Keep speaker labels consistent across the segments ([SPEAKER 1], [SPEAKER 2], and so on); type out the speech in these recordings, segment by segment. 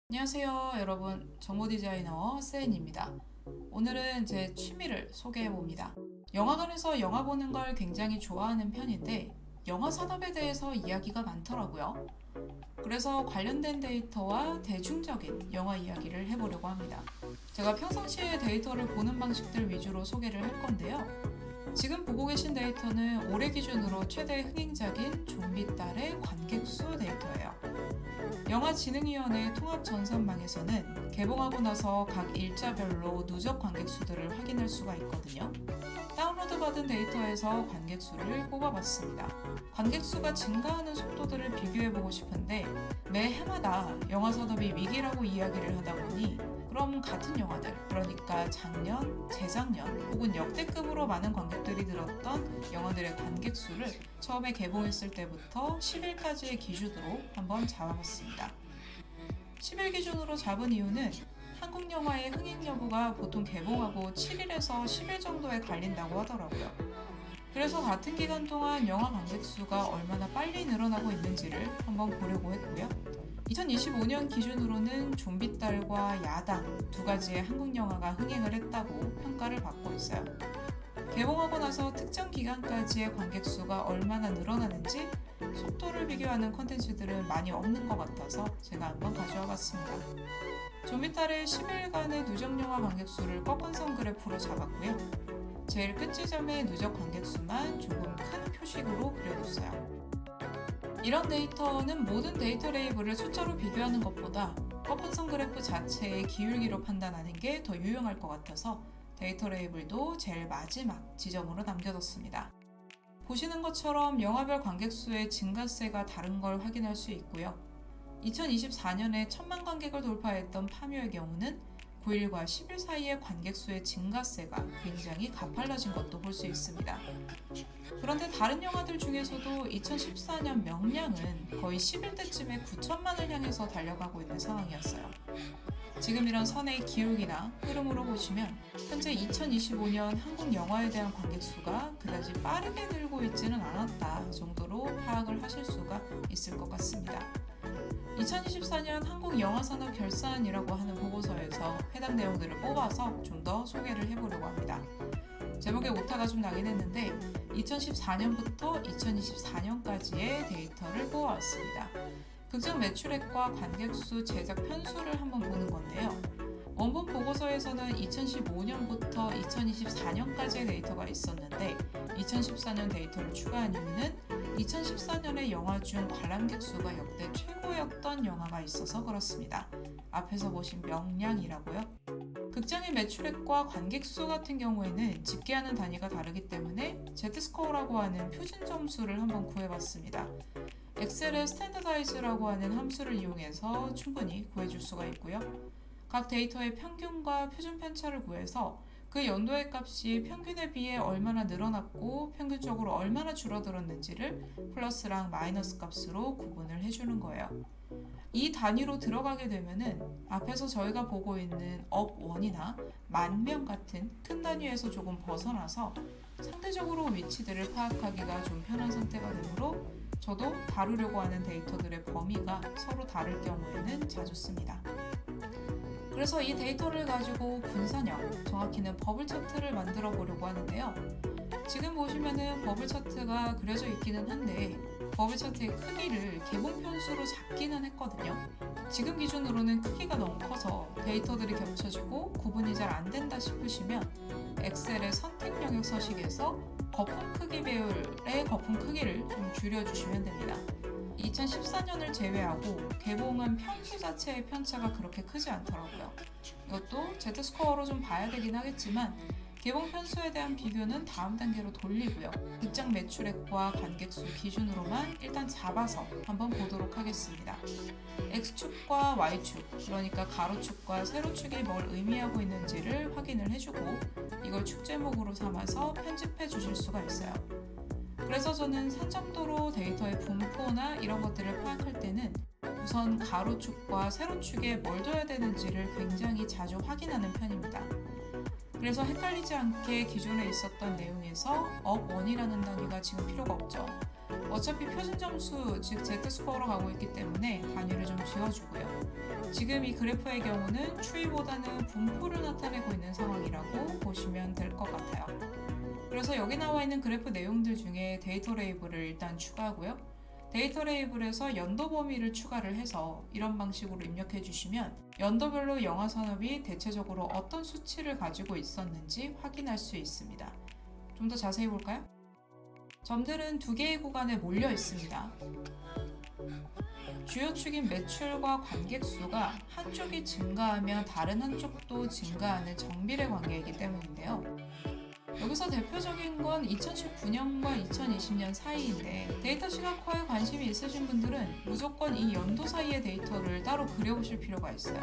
[SPEAKER 1] 안녕하세요 여러분, 정보 디자이너 세인입니다. 오늘은 제 취미를 소개해 봅니다. 영화관에서 영화 보는 걸 굉장히 좋아하는 편인데 영화 산업에 대해서 이야기가 많더라고요. 그래서 관련된 데이터와 대중적인 영화 이야기를 해보려고 합니다. 제가 평상시에 데이터를 보는 방식들 위주로 소개를 할 건데요. 지금 보고 계신 데이터는 올해 기준으로 최대 흥행작인 좀비 딸의 관객 수 데이터예요. 영화진흥위원회 통합전산망에서는 개봉하고 나서 각 일자별로 누적 관객 수들을 확인할 수가 있거든요. 다운로드 받은 데이터에서 관객 수를 뽑아봤습니다. 관객 수가 증가하는 속도들을 비교해보고 싶은데 매 해마다 영화 산업이 위기라고 이야기를 하다 보니 그럼 같은 영화들, 그러니까 작년, 재작년 혹은 역대급으로 많은 관객들이 들었던 영화들의 관객 수를 처음에 개봉했을 때부터 10일까지의 기준으로 한번 잡아봤습니다. 10일 기준으로 잡은 이유는 한국 영화의 흥행 여부가 보통 개봉하고 7일에서 10일 정도에 갈린다고 하더라고요. 그래서 같은 기간 동안 영화 관객 수가 얼마나 빨리 늘어나고 있는지를 한번 보려고 했고요. 2025년 기준으로는 좀비 딸과 야당 두 가지의 한국 영화가 흥행을 했다고 평가를 받고 있어요. 개봉하고 나서 특정 기간까지의 관객 수가 얼마나 늘어나는지 속도를 비교하는 컨텐츠들은 많이 없는 것 같아서 제가 한번 가져와 봤습니다. 좀비 딸의 10일간의 누적 영화 관객 수를 꺾은 선 그래프로 잡았고요. 제일 끝 지점의 누적 관객 수만 조금 큰 표식으로 그려뒀어요. 이런 데이터는 모든 데이터 레이블을 숫자로 비교하는 것보다 꺾은 선 그래프 자체의 기울기로 판단하는 게 더 유용할 것 같아서 데이터 레이블도 제일 마지막 지점으로 남겨뒀습니다. 보시는 것처럼 영화별 관객 수의 증가세가 다른 걸 확인할 수 있고요. 2024년에 1000만 관객을 돌파했던 파묘의 경우는 9일과 10일 사이의 관객 수의 증가세가 굉장히 가팔라진 것도 볼 수 있습니다. 그런데 다른 영화들 중에서도 2014년 명량은 거의 10일 때쯤에 9천만을 향해서 달려가고 있는 상황이었어요. 지금 이런 선의 기울기나 흐름으로 보시면 현재 2025년 한국 영화에 대한 관객 수가 그다지 빠르게 늘고 있지는 않았다 정도로 파악을 하실 수가 있을 것 같습니다. 2024년 한국 영화산업 결산이라고 하는 보고서에서 해당 내용들을 뽑아서 좀 더 소개를 해보려고 합니다. 제목에 오타가 좀 나긴 했는데 2014년부터 2024년까지의 데이터를 뽑아왔습니다. 극장 매출액과 관객수, 제작 편수를 한번 보는 건데요. 원본 보고서에서는 2015년부터 2024년까지의 데이터가 있었는데 2014년 데이터를 추가한 이유는 2014년에 영화 중 관람객 수가 역대 최고였던 영화가 있어서 그렇습니다. 앞에서 보신 명량이라고요. 극장의 매출액과 관객 수 같은 경우에는 집계하는 단위가 다르기 때문에 Z스코어라고 하는 표준 점수를 한번 구해봤습니다. 엑셀의 스탠더다이즈라고 하는 함수를 이용해서 충분히 구해줄 수가 있고요. 각 데이터의 평균과 표준 편차를 구해서 그 연도의 값이 평균에 비해 얼마나 늘어났고 평균적으로 얼마나 줄어들었는지를 플러스랑 마이너스 값으로 구분을 해주는 거예요. 이 단위로 들어가게 되면은 앞에서 저희가 보고 있는 억1이나 만명 같은 큰 단위에서 조금 벗어나서 상대적으로 위치들을 파악하기가 좀 편한 상태가 되므로 저도 다루려고 하는 데이터들의 범위가 서로 다를 경우에는 자주 씁니다. 그래서 이 데이터를 가지고 분산형, 정확히는 버블 차트를 만들어 보려고 하는데요. 지금 보시면은 버블 차트가 그려져 있기는 한데 버블 차트의 크기를 개봉 편수로 잡기는 했거든요. 지금 기준으로는 크기가 너무 커서 데이터들이 겹쳐지고 구분이 잘 안 된다 싶으시면 엑셀의 선택 영역 서식에서 거품 크기 배열의 거품 크기를 좀 줄여주시면 됩니다. 2014년을 제외하고 개봉한 편수 자체의 편차가 그렇게 크지 않더라고요. 이것도 Z스코어로 좀 봐야 되긴 하겠지만 개봉 편수에 대한 비교는 다음 단계로 돌리고요. 극장 매출액과 관객수 기준으로만 일단 잡아서 한번 보도록 하겠습니다. X축과 Y축, 그러니까 가로축과 세로축이 뭘 의미하고 있는지를 확인을 해주고 이걸 축 제목으로 삼아서 편집해 주실 수가 있어요. 그래서 저는 산정도로 데이터의 분포나 이런 것들을 파악할 때는 우선 가로축과 세로축에 뭘 둬야 되는지를 굉장히 자주 확인하는 편입니다. 그래서 헷갈리지 않게 기존에 있었던 내용에서 업1이라는 단위가 지금 필요가 없죠. 어차피 표준 점수, 즉 Z스코어로 가고 있기 때문에 단위를 좀 지워주고요. 지금 이 그래프의 경우는 추이보다는 분포를 나타내고 있는 상황이라고 보시면 될 것 같아요. 그래서 여기 나와 있는 그래프 내용들 중에 데이터 레이블을 일단 추가하고요. 데이터 레이블에서 연도 범위를 추가를 해서 이런 방식으로 입력해 주시면 연도별로 영화 산업이 대체적으로 어떤 수치를 가지고 있었는지 확인할 수 있습니다. 좀 더 자세히 볼까요? 점들은 두 개의 구간에 몰려 있습니다. 주요 축인 매출과 관객 수가 한쪽이 증가하면 다른 한쪽도 증가하는 정비례 관계이기 때문인데요. 여기서 대표적인 건 2019년과 2020년 사이인데 데이터 시각화에 관심이 있으신 분들은 무조건 이 연도 사이의 데이터를 따로 그려보실 필요가 있어요.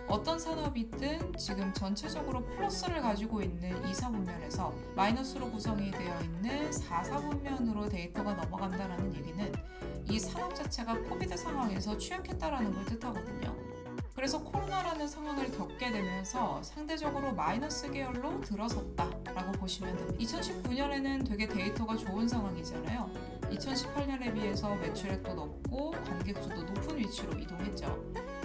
[SPEAKER 1] 어떤 산업이든 지금 전체적으로 플러스를 가지고 있는 2사분면에서 마이너스로 구성이 되어 있는 4사분면으로 데이터가 넘어간다는 얘기는 이 산업 자체가 코비드 상황에서 취약했다는 걸 뜻하거든요. 그래서 코로나라는 상황을 겪게 되면서 상대적으로 마이너스 계열로 들어섰다라고 보시면 됩니다. 2019년에는 되게 데이터가 좋은 상황이잖아요. 2018년에 비해서 매출액도 높고 관객수도 높은 위치로 이동했죠.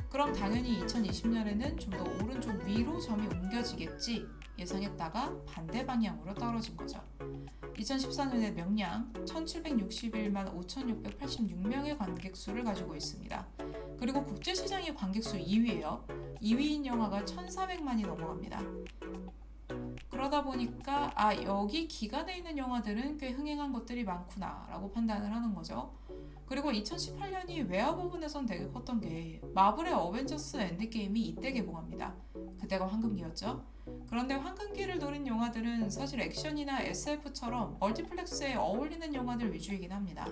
[SPEAKER 1] 그럼 당연히 2020년에는 좀 더 오른쪽 위로 점이 옮겨지겠지 예상했다가 반대 방향으로 떨어진 거죠. 2014년에 명량 1761만 5686명의 관객수를 가지고 있습니다. 그리고 국제시장의 관객수 2위예요. 2위인 영화가 1400만이 넘어갑니다. 그러다 보니까 여기 기간에 있는 영화들은 꽤 흥행한 것들이 많구나 라고 판단을 하는 거죠. 그리고 2018년이 외화 부분에선 되게 컸던 게 마블의 어벤져스 엔드게임이 이때 개봉합니다. 그때가 황금기였죠. 그런데 황금기를 노린 영화들은 사실 액션이나 SF처럼 멀티플렉스에 어울리는 영화들 위주이긴 합니다.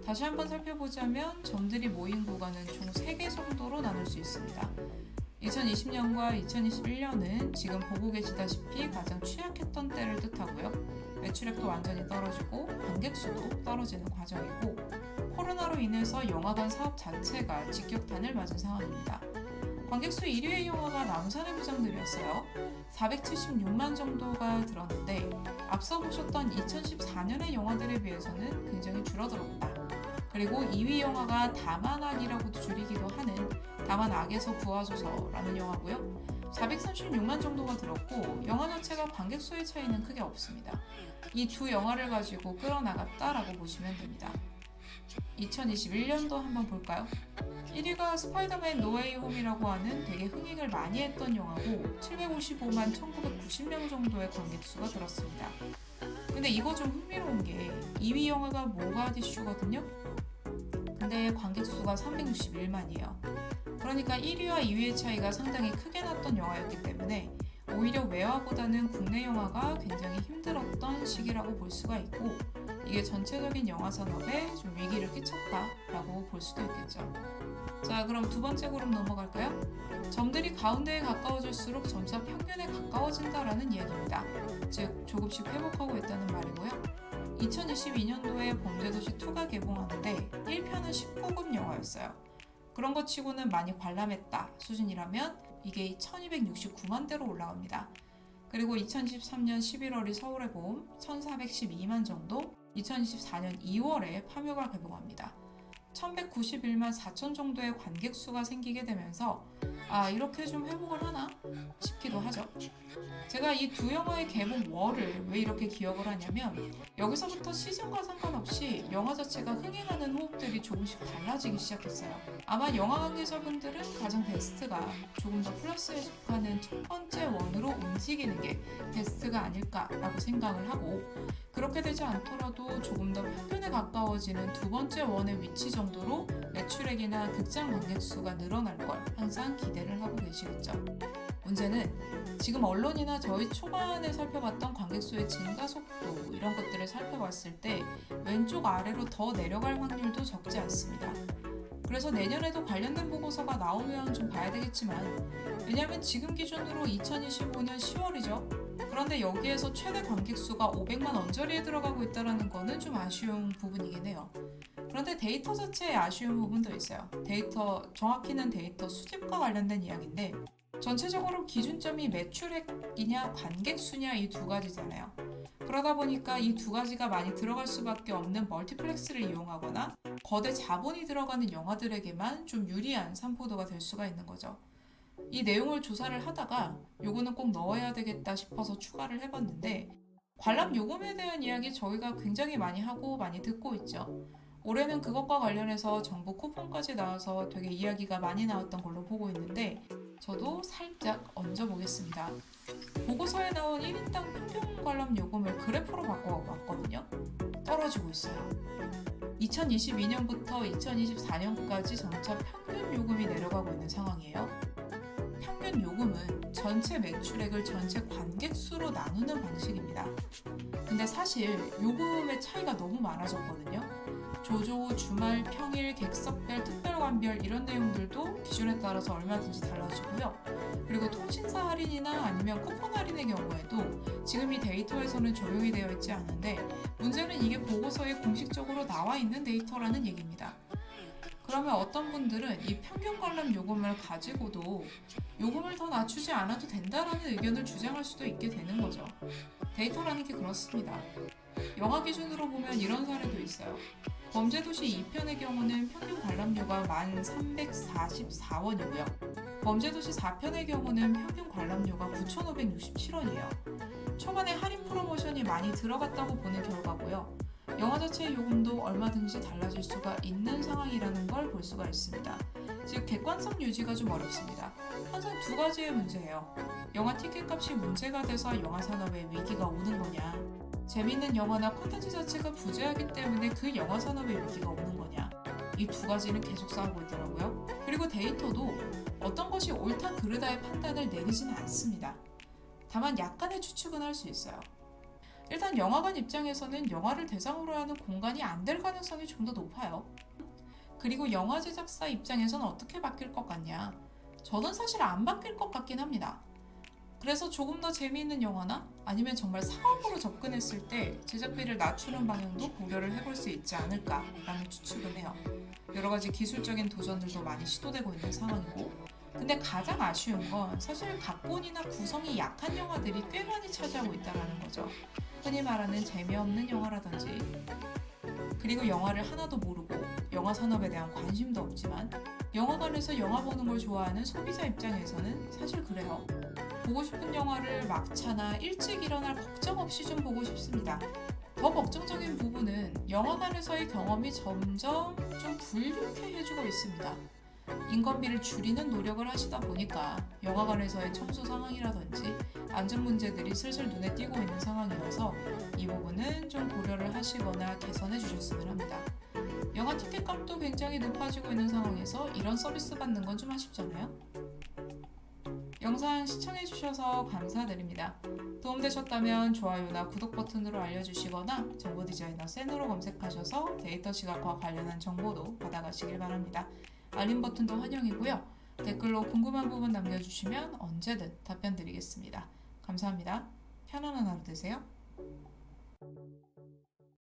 [SPEAKER 1] 다시 한번 살펴보자면 점들이 모인 구간은 총 3개 정도로 나눌 수 있습니다. 2020년과 2021년은 지금 보고 계시다시피 가장 취약했던 때를 뜻하고요. 매출액도 완전히 떨어지고 관객수도 떨어지는 과정이고 코로나로 인해서 영화관 사업 자체가 직격탄을 맞은 상황입니다. 관객수 1위의 영화가 남산의 부장들이었어요. 476만 정도가 들었는데 앞서 보셨던 2014년의 영화들에 비해서는 굉장히 줄어들었다. 그리고 2위 영화가 다만악이라고도 줄이기도 하는 다만악에서 구하소서라는 영화고요. 436만 정도가 들었고 영화 자체가 관객수의 차이는 크게 없습니다. 이 두 영화를 가지고 끌어나갔다라고 보시면 됩니다. 2021년도 한번 볼까요? 1위가 스파이더맨 노웨이 홈이라고 하는 되게 흥행을 많이 했던 영화고 755만 1990명 정도의 관객수가 들었습니다. 근데 이거 좀 흥미로운 게 2위 영화가 모가디슈거든요? 근데 관객수가 361만이에요. 그러니까 1위와 2위의 차이가 상당히 크게 났던 영화였기 때문에 오히려 외화보다는 국내 영화가 굉장히 힘들었던 시기라고 볼 수가 있고 이게 전체적인 영화 산업에 좀 위기를 끼쳤다라고 볼 수도 있겠죠. 자, 그럼 두 번째 그룹 넘어갈까요? 점들이 가운데에 가까워질수록 점차 평균에 가까워진다라는 이야기입니다. 즉, 조금씩 회복하고 있다는 말이고요. 2022년도에 범죄도시2가 개봉하는데 1편은 19금 영화였어요. 그런 것 치고는 많이 관람했다 수준이라면 이게 1269만 대로 올라갑니다. 그리고 2023년 11월이 서울의 봄 1412만 정도, 2024년 2월에 파묘가 개봉합니다. 1191만 4천 정도의 관객 수가 생기게 되면서 이렇게 좀 회복을 하나 싶기도 하죠. 제가 이 두 영화의 개봉월을 왜 이렇게 기억을 하냐면 여기서부터 시즌과 상관없이 영화 자체가 흥행하는 호흡들이 조금씩 달라지기 시작했어요. 아마 영화 관계자분들은 가장 베스트가 조금 더 플러스에 속하는 첫 번째 원으로 움직이는 게 베스트가 아닐까라고 생각을 하고 그렇게 되지 않더라도 조금 더 평균에 가까워지는 두 번째 원의 위치 정도로 매출액이나 극장 관객 수가 늘어날 걸 항상 기대를 하고 계시겠죠. 문제는 지금 언론이나 저희 초반에 살펴봤던 관객 수의 증가 속도 이런 것들을 살펴봤을 때 왼쪽 아래로 더 내려갈 확률도 적지 않습니다. 그래서 내년에도 관련된 보고서가 나오면 좀 봐야 되겠지만, 왜냐하면 지금 기준으로 2025년 10월이죠. 그런데 여기에서 최대 관객 수가 500만 언저리에 들어가고 있다는 거는 좀 아쉬운 부분이긴 해요. 그런데 데이터 자체에 아쉬운 부분도 있어요. 정확히는 데이터 수집과 관련된 이야기인데, 전체적으로 기준점이 매출액이냐 관객 수냐 이 두 가지잖아요. 그러다 보니까 이 두 가지가 많이 들어갈 수밖에 없는 멀티플렉스를 이용하거나 거대 자본이 들어가는 영화들에게만 좀 유리한 산포도가 될 수가 있는 거죠. 이 내용을 조사를 하다가 요거는 꼭 넣어야 되겠다 싶어서 추가를 해봤는데, 관람 요금에 대한 이야기 저희가 굉장히 많이 하고 많이 듣고 있죠. 올해는 그것과 관련해서 정부 쿠폰까지 나와서 되게 이야기가 많이 나왔던 걸로 보고 있는데, 저도 살짝 얹어보겠습니다. 보고서에 나온 1인당 평균 관람 요금을 그래프로 바꿔봤거든요. 떨어지고 있어요. 2022년부터 2024년까지 점차 평균 요금이 내려가고 있는 상황이에요. 평균 요금은 전체 매출액을 전체 관객 수로 나누는 방식입니다. 근데 사실 요금의 차이가 너무 많아졌거든요. 조조, 주말, 평일, 객석별, 특별관별 이런 내용들도 기준에 따라서 얼마든지 달라지고요. 그리고 통신사 할인이나 아니면 쿠폰 할인의 경우에도 지금 이 데이터에서는 적용이 되어 있지 않은데, 문제는 이게 보고서에 공식적으로 나와 있는 데이터라는 얘기입니다. 그러면 어떤 분들은 이 평균 관람 요금을 가지고도 요금을 더 낮추지 않아도 된다라는 의견을 주장할 수도 있게 되는 거죠. 데이터라는 게 그렇습니다. 영화 기준으로 보면 이런 사례도 있어요. 범죄도시 2편의 경우는 평균 관람료가 1,344원이고요. 범죄도시 4편의 경우는 평균 관람료가 9,567원이에요. 초반에 할인 프로모션이 많이 들어갔다고 보는 결과고요. 영화 자체의 요금도 얼마든지 달라질 수가 있는 상황이라는 걸 볼 수가 있습니다. 즉 객관성 유지가 좀 어렵습니다. 항상 두 가지의 문제예요. 영화 티켓값이 문제가 돼서 영화 산업에 위기가 오는 거냐, 재밌는 영화나 콘텐츠 자체가 부재하기 때문에 그 영화 산업에 위기가 오는 거냐, 이 두 가지는 계속 싸우고 있더라고요. 그리고 데이터도 어떤 것이 옳다 그르다의 판단을 내리지는 않습니다. 다만 약간의 추측은 할 수 있어요. 일단 영화관 입장에서는 영화를 대상으로 하는 공간이 안 될 가능성이 좀 더 높아요. 그리고 영화 제작사 입장에서는 어떻게 바뀔 것 같냐? 저는 사실 안 바뀔 것 같긴 합니다. 그래서 조금 더 재미있는 영화나 아니면 정말 사업으로 접근했을 때 제작비를 낮추는 방향도 고려를 해볼 수 있지 않을까라는 추측을 해요. 여러 가지 기술적인 도전들도 많이 시도되고 있는 상황이고, 근데 가장 아쉬운 건 사실 각본이나 구성이 약한 영화들이 꽤 많이 차지하고 있다는 거죠. 흔히 말하는 재미없는 영화라든지, 그리고 영화를 하나도 모르고 영화 산업에 대한 관심도 없지만 영화관에서 영화 보는 걸 좋아하는 소비자 입장에서는 사실 그래요. 보고 싶은 영화를 막차나 일찍 일어날 걱정 없이 좀 보고 싶습니다. 더 걱정적인 부분은 영화관에서의 경험이 점점 좀 불쾌해지고 있습니다. 인건비를 줄이는 노력을 하시다 보니까 영화관에서의 청소 상황이라든지 안전 문제들이 슬슬 눈에 띄고 있는 상황이어서 이 부분은 좀 고려를 하시거나 개선해 주셨으면 합니다. 영화 티켓 값도 굉장히 높아지고 있는 상황에서 이런 서비스 받는 건 좀 아쉽잖아요? 영상 시청해 주셔서 감사드립니다. 도움되셨다면 좋아요나 구독 버튼으로 알려주시거나 정보 디자이너 센으로 검색하셔서 데이터 시각과 관련한 정보도 받아가시길 바랍니다. 알림 버튼도 환영이고요. 댓글로 궁금한 부분 남겨주시면 언제든 답변 드리겠습니다. 감사합니다. 편안한 하루 되세요.